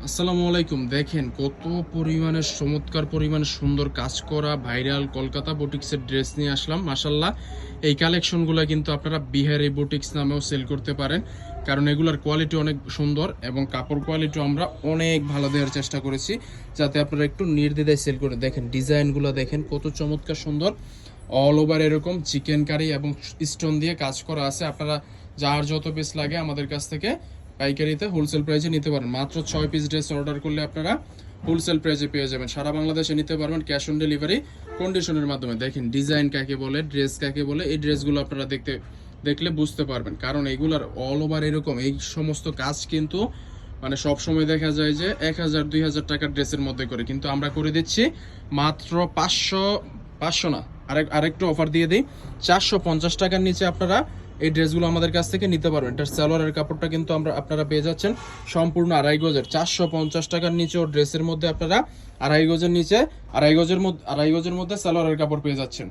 আসসালামু আলাইকুম। দেখেন কত পরিমাণে চমৎকার পরিমাণে সুন্দর কাজ করা ভাইরাল কলকাতা বুটিক্সের ড্রেস নিয়ে আসলাম। মাশাআল্লাহ, এই কালেকশনগুলো কিন্তু আপনারা বিহারি বুটিক্স নামেও সেল করতে পারেন, কারণ এগুলোর কোয়ালিটি অনেক সুন্দর এবং কাপড় কোয়ালিটিও আমরা অনেক ভালো দেওয়ার চেষ্টা করেছি, যাতে আপনারা একটু নির্দ্বিধায় সেল করে। দেখেন ডিজাইনগুলো দেখেন কত চমৎকার সুন্দর, অল ওভার এরকম চিকেন কারি এবং স্টোন দিয়ে কাজ করা আছে। আপনারা যার যত পিস লাগে আমাদের কাছ থেকে পাইকারিতে হোলসেল প্রাইসে নিতে পারেন। মাত্র 6 পিস ড্রেস অর্ডার করলে আপনারা হোলসেল প্রাইসে পেয়ে যাবেন। সারা বাংলাদেশে নিতে পারবেন ক্যাশ অন ডেলিভারি কন্ডিশনের মাধ্যমে। দেখেন ডিজাইন কাকে বলে, ড্রেস কাকে বলে, এই ড্রেসগুলো আপনারা দেখলে বুঝতে পারবেন, কারণ এইগুলার অল ওভার এরকম এই সমস্ত কাজ কিন্তু মানে সব সময় দেখা যায় যে 1000-2000 টাকার ড্রেসের মধ্যে করে, কিন্তু আমরা করে দিচ্ছি মাত্র 500 না, আরেকটু অফার দিয়ে দিই, 450 টাকার নিচে আপনারা এই ড্রেসগুলো আমাদের কাছ থেকে নিতে পারবেন। এটার সালোয়ারের কাপড়টা কিন্তু আপনারা পেয়ে যাচ্ছেন সম্পূর্ণ আড়াই গজের, 450 টাকার নিচে ও ড্রেসের মধ্যে আপনারা আড়াই গজের নিচে আড়াই গজের মধ্যে সালোয়ারের কাপড় পেয়ে যাচ্ছেন।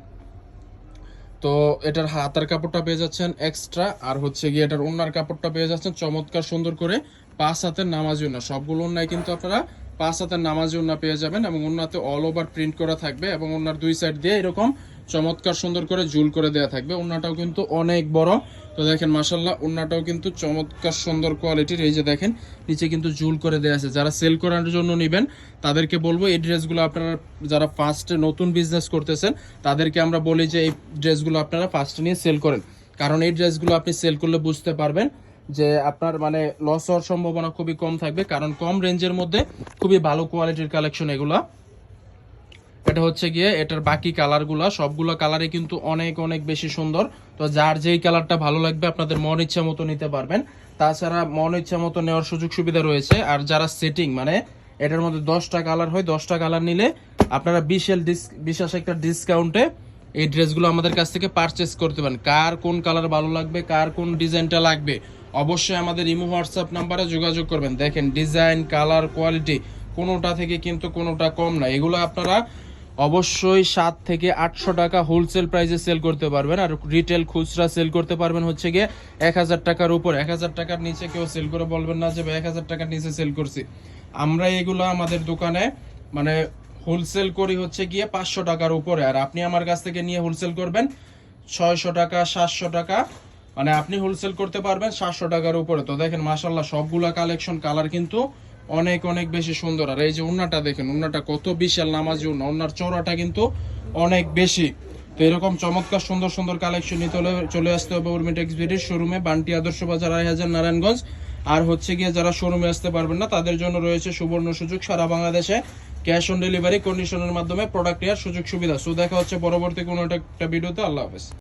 তো এটার হাতার কাপড়টা পেয়ে যাচ্ছেন এক্সট্রা, আর হচ্ছে গিয়ে এটার ওড়নার কাপড়টা পেয়ে যাচ্ছেন চমৎকার সুন্দর করে 5 হাতের নামাজি ওড়না। সবগুলো ওড়নায় কিন্তু আপনারা 5 হাতের নামাজি ওড়না পেয়ে যাবেন, এবং ওড়নাতে অল ওভার প্রিন্ট করা থাকবে, এবং ওড়নার দুই সাইড দিয়ে এরকম চমৎকার সুন্দর করে ঝুল করে দেওয়া থাকবে। ওড়নাটাও কিন্তু অনেক বড়। তো দেখেন মাশাআল্লাহ, ওড়নাটাও কিন্তু চমৎকার সুন্দর কোয়ালিটির। এই যে দেখেন নিচে কিন্তু ঝুল করে দেওয়া আছে। যারা সেল করার জন্য নেবেন তাদেরকে বলবো এই ড্রেসগুলো আপনারা, যারা ফার্স্টে নতুন বিজনেস করতেছেন তাদেরকে আমরা বলি যে এই ড্রেসগুলো আপনারা ফার্স্টে নিয়ে সেল করেন, কারণ এই ড্রেসগুলো আপনি সেল করলে বুঝতে পারবেন যে আপনার মানে লস হওয়ার সম্ভাবনা খুবই কম থাকবে, কারণ কম রেঞ্জের মধ্যে খুবই ভালো কোয়ালিটির কালেকশন এগুলা। এটা হচ্ছে গিয়ে এটার বাকি কালারগুলা সবগুলো কালারই কিন্তু অনেক অনেক বেশি সুন্দর। তো যার যেই কালারটা ভালো লাগবে আপনাদের মন ইচ্ছা মতো নিতে পারবেন। তাছাড়া মন ইচ্ছা মতো নেওয়ার সুযোগ সুবিধা রয়েছে। আর যারা সেটিং মানে এটার মধ্যে 10টা কালার হয়, 10টা কালার নিলে আপনারা বিশেষ একটা ডিসকাউন্টে এই ড্রেসগুলো আমাদের কাছ থেকে পারচেস করতে পারেন। কার কোন কালার ভালো লাগবে, কার কোন ডিজাইনটা লাগবে, অবশ্যই আমাদের ইমো হোয়াটসঅ্যাপ নাম্বারে যোগাযোগ করবেন। দেখেন ডিজাইন কালার কোয়ালিটি কোনোটা থেকে কিন্তু কোনোটা কম না। এগুলো আপনারা অবশ্যই 7 থেকে 800 টাকা হোলসেল প্রাইসে সেল করতে পারবেন, আর রিটেল খুচরা সেল করতে পারবেন হচ্ছে গিয়ে 1000 টাকার উপর। 1000 টাকার নিচে কেউ সেল করে বলবেন না যে 1000 টাকার নিচে সেল করছি। আমরা এগুলো আমাদের দোকানে মানে হোলসেল করি হচ্ছে গিয়ে 500 টাকার উপরে, আর আপনি আমার কাছ থেকে নিয়ে হোলসেল করবেন 600 টাকা 700 টাকা, মানে আপনি হোলসেল করতে পারবেন 700 টাকার উপরে। তো দেখেন মাশাআল্লাহ সবগুলা কালেকশন কালার কিন্তু অনেক অনেক বেশি সুন্দর। আর এই যে ওড়নাটা দেখেন, ওড়নাটা কত বিশাল নামাজি ওড়না, ওড়নার চওড়াটা কিন্তু অনেক বেশি। তো এরকম চমৎকার সুন্দর সুন্দর কালেকশন নিতে হলে চলে আসতে হবে উর্মিটেক্স বিডির শোরুমে, বান্টি আদর্শ বাজার 2000 নারায়ণগঞ্জ। আর হচ্ছে গিয়ে যারা শোরুমে আসতে পারবেন না তাদের জন্য রয়েছে সুবর্ণ সুযোগ, সারা বাংলাদেশে ক্যাশ অন ডেলিভারি কন্ডিশনের মাধ্যমে প্রোডাক্ট নেওয়ার সুযোগ সুবিধা। সো দেখা হচ্ছে পরবর্তী কোনো একটা ভিডিওতে। আল্লাহ হাফেজ।